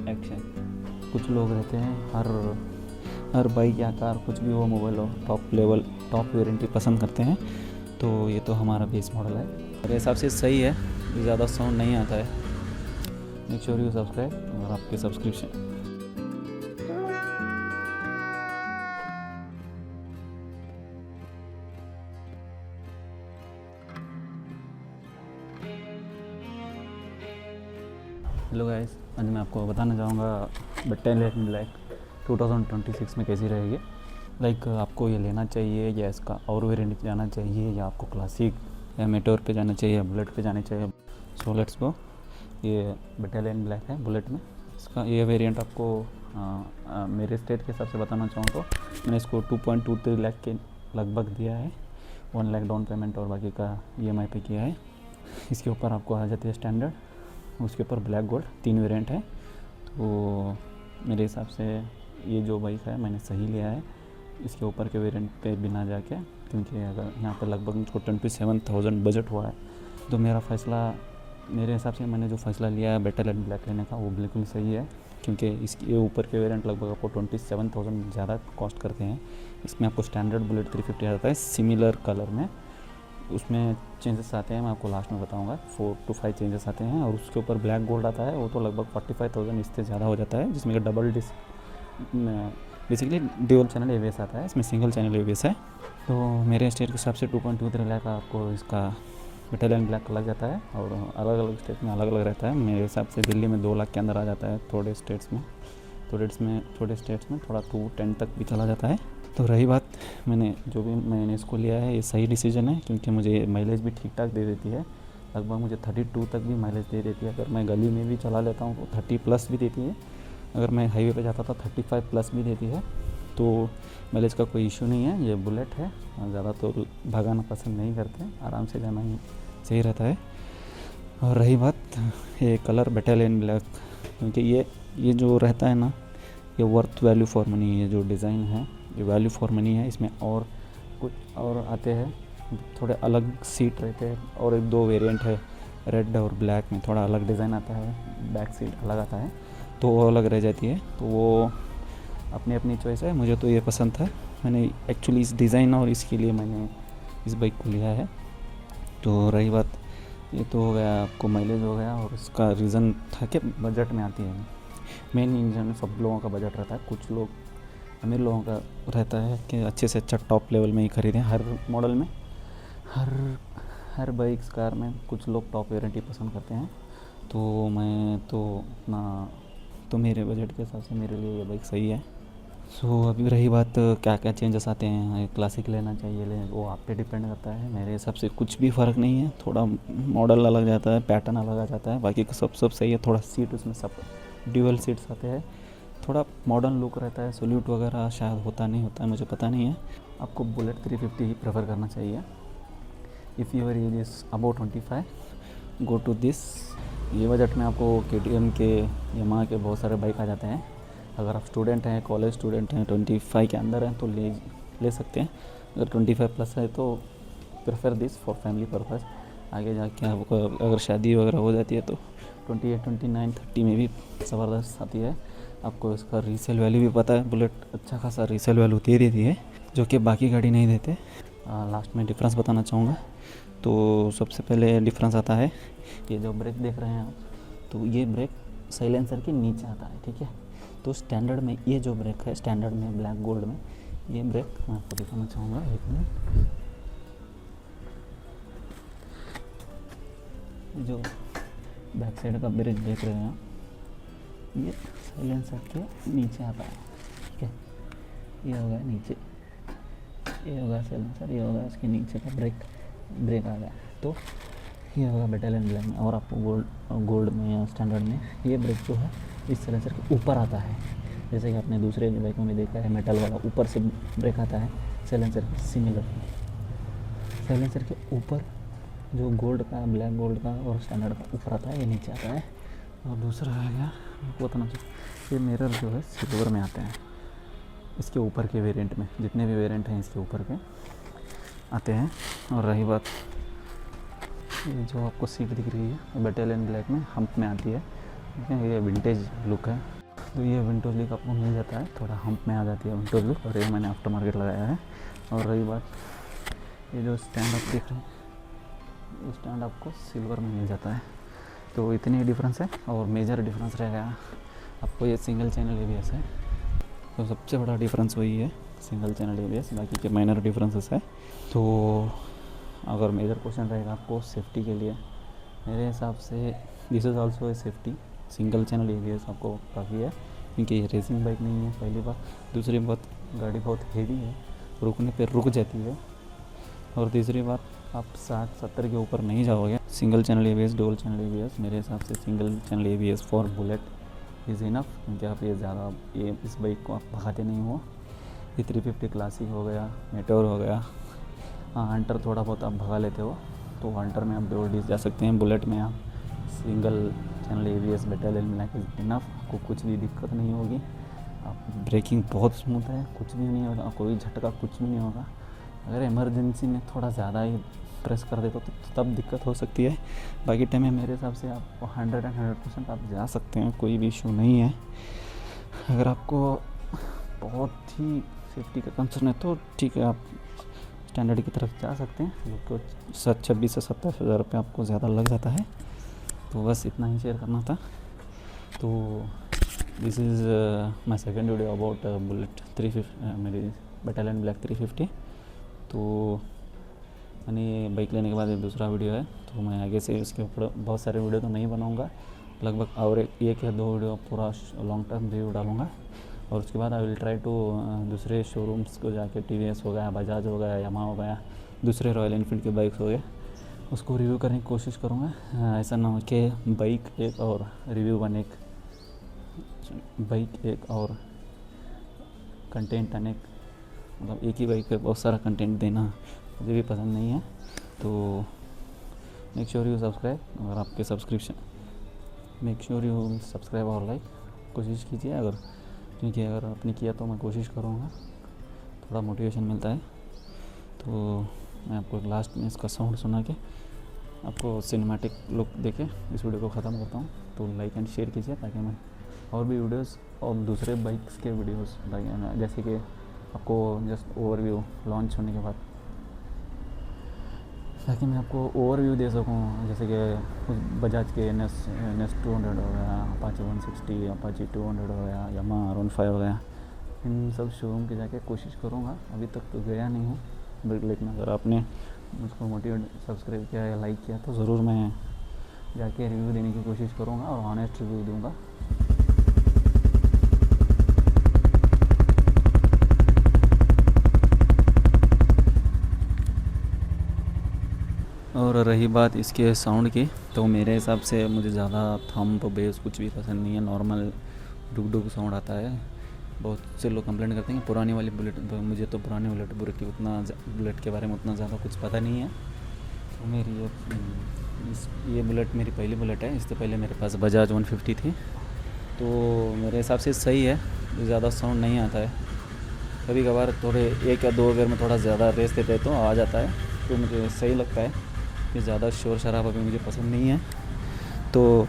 Action. कुछ लोग रहते हैं हर बाइक या कार कुछ भी हो मोबाइल हो टॉप लेवल टॉप वारंटी पसंद करते हैं। तो ये तो हमारा बेस मॉडल है, मेरे हिसाब से सही है, ज़्यादा साउंड नहीं आता है। मेक श्योर यू सब्सक्राइब और आपके सब्सक्रिप्शन। हेलो गाइस, आज मैं आपको बताना चाहूँगा बटालियन ब्लैक 2026 में कैसी रहेगी। लाइक आपको ये लेना चाहिए या इसका और वेरिएंट पे जाना चाहिए या आपको क्लासिक या मेटोर पे जाना चाहिए या बुलेट पे जाना चाहिए। So let's go. ये बटालियन ब्लैक है बुलेट में। इसका ये वेरिएंट आपको मेरे स्टेट के हिसाब से बताना चाहूँ तो मैंने इसको 2.23 लाख के लगभग दिया है। 1 लाख डाउन पेमेंट और बाकी का EMI पे किया है। इसके ऊपर आपको आ जाती है स्टैंडर्ड, उसके ऊपर ब्लैक गोल्ड 3 वेरिएंट है। तो मेरे हिसाब से ये जो बाइक है मैंने सही लिया है इसके ऊपर के वेरिएंट पे बिना जाके, क्योंकि अगर यहाँ पे लगभग मुझको 27,000 बजट हुआ है। तो मेरे हिसाब से मैंने जो फ़ैसला लिया है बटालियन ब्लैक लेने का वो बिल्कुल सही है, क्योंकि इसके ऊपर के वेरिएंट लगभग आपको 27,000 ज़्यादा कॉस्ट करते हैं। इसमें आपको स्टैंडर्ड बुलेट 350 आता है सिमिलर कलर में, उसमें चेंजेस आते हैं, मैं आपको लास्ट में बताऊंगा। 4 to 5 चेंजेस आते हैं। और उसके ऊपर ब्लैक गोल्ड आता है, वो तो लगभग 45,000 इससे ज़्यादा हो जाता है, जिसमें कि double disc basically dual channel ABS आता है, इसमें सिंगल चैनल ABS है। तो मेरे स्टेट के हिसाब से 2.23 लाख का आपको इसका बटालियन ब्लैक लग जाता है, और अलग अलग स्टेट में अलग अलग रहता है। मेरे हिसाब से दिल्ली में 2 लाख के अंदर आ जाता है, थोड़े स्टेट्स में थोड़ा 210 तक भी चला जाता है। तो रही बात मैंने इसको लिया है, ये सही डिसीजन है, क्योंकि मुझे माइलेज भी ठीक ठाक दे देती है। लगभग मुझे 32 तक भी माइलेज दे देती है। अगर मैं गली में भी चला लेता हूँ तो 30 प्लस भी देती है। अगर मैं हाईवे पे जाता था 35 प्लस भी देती है। तो माइलेज का कोई इशू नहीं है। ये बुलेट है, ज़्यादा तो भगाना पसंद नहीं करते, आराम से जाना ही सही रहता है। और रही बात ये कलर बटालियन ब्लैक, क्योंकि ये जो रहता है ना, ये वर्थ वैल्यू फॉर मनी, ये जो डिज़ाइन है ये वैल्यू फॉर मनी है। इसमें और कुछ और आते हैं, थोड़े अलग सीट रहते हैं, और 1-2 वेरिएंट है रेड और ब्लैक में, थोड़ा अलग डिज़ाइन आता है, बैक सीट अलग आता है, तो वो अलग रह जाती है। तो वो अपनी अपनी चॉइस है। मुझे तो ये पसंद था, मैंने एक्चुअली इस डिज़ाइन और इसके लिए मैंने इस बाइक को लिया है। तो रही बात, ये तो हो गया आपको माइलेज हो गया, और इसका रीज़न था कि बजट में आती है। मेन रीज़न सब लोगों का बजट रहता है, कुछ लोग अमीर लोगों का रहता है कि अच्छे से अच्छा टॉप लेवल में ही खरीदें। हर मॉडल में हर बाइक्स कार में कुछ लोग टॉप वारंटी पसंद करते हैं। तो मैं तो अपना तो मेरे बजट के हिसाब से मेरे लिए ये बाइक सही है। सो अभी रही बात क्या क्या चेंजेस आते हैं, क्लासिक लेना चाहिए वो आप पे डिपेंड करता है। मेरे हिसाब से कुछ भी फ़र्क नहीं है, थोड़ा मॉडल अलग जाता है, पैटर्न अलग आ जाता है, बाकी का सब सही है। थोड़ा सीट उसमें सब ड्यूअल सीट्स आते हैं, थोड़ा मॉडर्न लुक रहता है। सॉल्यूट वगैरह शायद होता नहीं होता है, मुझे पता नहीं है। आपको बुलेट 350 ही प्रेफर करना चाहिए। If your age is about 25 go to this. ये बजट में आपको KTM के यामाहा के बहुत सारे बाइक आ जाते हैं। अगर आप स्टूडेंट हैं, कॉलेज स्टूडेंट हैं, 25 के अंदर हैं तो ले सकते हैं। अगर 25 प्लस है तो prefer this for family purpose. आगे जाके आपको अगर शादी वगैरह हो जाती है तो 28, 29, 30 में भी ज़बरदस्त आती है। आपको इसका रीसेल वैल्यू भी पता है, बुलेट अच्छा खासा रीसेल वैल्यू दे देती है, जो कि बाकी गाड़ी नहीं देते। लास्ट में डिफरेंस बताना चाहूँगा। तो सबसे पहले डिफरेंस आता है, ये जो ब्रेक देख रहे हैं आप, तो ये ब्रेक साइलेंसर के नीचे आता है, ठीक है। तो स्टैंडर्ड में ये जो ब्रेक है, स्टैंडर्ड में ब्लैक गोल्ड में ये ब्रेक मैं आपको दिखाना चाहूँगा, 1 मिनट। जो बैक साइड का ब्रेक देख रहे हैं आप, ये साइलेंसर के नीचे आता है, ठीक है। ये होगा नीचे, ये होगा साइलेंसर, ये होगा इसके नीचे का ब्रेक आ गया। तो ये होगा बटालियन ब्लैक में। और आपको गोल्ड में या स्टैंडर्ड में ये ब्रेक जो है इस साइलेंसर के ऊपर आता है, जैसे कि आपने दूसरे बाइकों में देखा है मेटल वाला ऊपर से ब्रेक आता है। साइलेंसर के सिमिलर साइलेंसर के ऊपर जो गोल्ड का, ब्लैक गोल्ड का और स्टैंडर्ड का ऊपर आता है, ये नीचे आता है। और दूसरा आ गया आपको बताना चाहिए, ये मिरर जो है सिल्वर में आते हैं, इसके ऊपर के वेरिएंट में, जितने भी वेरिएंट हैं इसके ऊपर के आते हैं। और रही बात, ये जो आपको सीट दिख रही है बटालियन ब्लैक में हम्प में आती है, ठीक है। ये विंटेज लुक है, तो ये विंडो लुक आपको मिल जाता है, थोड़ा हम्प में आ जाती है विंडो लुक, और ये मैंने आफ्टर मार्केट लगाया है। और रही बात ये जो स्टैंड आप देख रहे हैं, ये स्टैंड आपको सिल्वर में मिल जाता है। तो इतनी ही डिफरेंस है, और मेजर डिफरेंस रह गया आपको ये सिंगल चैनल ABS है। तो सबसे बड़ा डिफरेंस वही है, सिंगल चैनल ABS, बाकी के माइनर डिफरेंसेस है। तो अगर मेजर क्वेश्चन रहेगा आपको सेफ्टी के लिए, मेरे हिसाब से this is also a safety, single channel ABS आपको काफ़ी है, क्योंकि ये रेसिंग बाइक नहीं है पहली बात। दूसरी बात, गाड़ी बहुत हेवी है, रुकने पे रुक जाती है। और तीसरी बात, आप 60-70 के ऊपर नहीं जाओगे। Single channel ABS, dual channel ABS, मेरे हिसाब से single channel ABS for bullet is enough, क्योंकि आप ये ज़्यादा ये इस बाइक को आप भगाते नहीं हो। ये 350 क्लासिक हो गया, मेटोर हो गया, हाँ हंटर थोड़ा बहुत आप भगा लेते हो, तो हंटर में आप डुअल डिस्क जा सकते हैं। बुलेट में आप single channel ABS battalion black is enough, आपको कुछ भी दिक्कत नहीं होगी। आप ब्रेकिंग बहुत स्मूथ है, कुछ भी नहीं होगा, कोई झटका कुछ भी नहीं होगा। अगर इमरजेंसी में थोड़ा ज़्यादा ही प्रेस कर देते तो तब दिक्कत हो सकती है। बाकी टाइम में मेरे हिसाब से आप 100% आप जा सकते हैं, कोई भी इशू नहीं है। अगर आपको बहुत ही सेफ्टी का कंसर्न है तो ठीक है, आप स्टैंडर्ड की तरफ जा सकते हैं, जो कि 26 से 27 हज़ार रुपये आपको ज़्यादा लग जाता है। तो बस इतना ही शेयर करना था। तो this is my second video about bullet 350, मेरी बैटालियन ब्लैक 350। तो मैंने बाइक लेने के बाद ये दूसरा वीडियो है, तो मैं आगे से इसके ऊपर बहुत सारे वीडियो तो नहीं बनाऊंगा, लगभग और एक या दो वीडियो पूरा लॉन्ग टर्म रिव्यू डालूंगा। और उसके बाद आई विल ट्राई टू दूसरे शोरूम्स को जाके, TVS हो गया, बजाज हो गया, यामा हो गया, दूसरे रॉयल एनफील्ड के बाइक्स हो गए, उसको रिव्यू करने की कोशिश करूँगा। ऐसा ना हो कि बाइक एक और रिव्यू बने, बाइक एक और कंटेंट अनेक, मतलब एक ही बाइक पे बहुत सारा कंटेंट देना मुझे भी पसंद नहीं है। तो मेक श्योर यू सब्सक्राइब, अगर आपके subscription, make sure you subscribe और लाइक कोशिश कीजिए, अगर क्योंकि अगर आपने किया तो मैं कोशिश करूँगा, थोड़ा मोटिवेशन मिलता है। तो मैं आपको लास्ट में इसका साउंड सुना के आपको सिनेमैटिक लुक देके इस वीडियो को ख़त्म करता हूँ। तो लाइक एंड शेयर कीजिए, ताकि मैं और भी वीडियोस और दूसरे बाइक्स के वीडियोस, जैसे कि आपको जस्ट ओवरव्यू लॉन्च होने के बाद, ताकि मैं आपको ओवरव्यू दे सकूँ, जैसे कि बजाज के NS 200 हो गया, अपाचे 160, अपाचे 200 हो गया, यामा R15 हो गया, इन सब शोरूम के जाके कोशिश करूँगा। अभी तक तो गया नहीं हूँ, लेकिन अगर आपने मुझको मोटिवेट सब्सक्राइब किया या लाइक किया तो ज़रूर मैं जाके रिव्यू देने की कोशिश करूँगा, और ऑनेस्ट रिव्यू दूँगा। और रही बात इसके साउंड की, तो मेरे हिसाब से मुझे ज़्यादा थंप बेस कुछ भी पसंद नहीं है, नॉर्मल डुक डुक साउंड आता है। बहुत से लोग कंप्लेंट करते हैं कि पुरानी वाली बुलेट, मुझे तो पुरानी बुलेट की बुलेट के बारे में उतना ज़्यादा कुछ पता नहीं है। तो मेरी ये बुलेट मेरी पहली बुलेट है, इससे पहले मेरे पास बजाज 150 थी। तो मेरे हिसाब से सही है, ज़्यादा साउंड नहीं आता है। कभी कभार थोड़े 1 या 2 गियर में थोड़ा ज़्यादा रेस देते तो आ जाता है, तो मुझे सही लगता है कि ज़्यादा शोर शराबा भी मुझे पसंद नहीं है। तो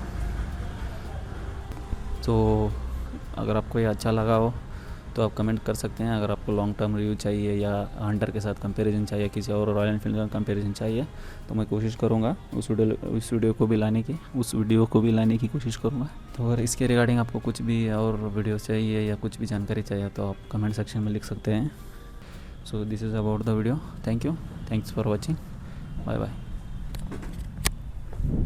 अगर आपको ये अच्छा लगा हो तो आप कमेंट कर सकते हैं। अगर आपको लॉन्ग टर्म रिव्यू चाहिए या हंटर के साथ कंपैरिजन चाहिए, किसी और रॉयल एनफील्ड का कंपैरिजन चाहिए, तो मैं कोशिश करूँगा उस वीडियो को भी लाने की कोशिश करूँगा। तो अगर इसके रिगार्डिंग आपको कुछ भी और वीडियो चाहिए या कुछ भी जानकारी चाहिए तो आप कमेंट सेक्शन में लिख सकते हैं। So this is about the video. Thank you, thanks for watching, bye bye.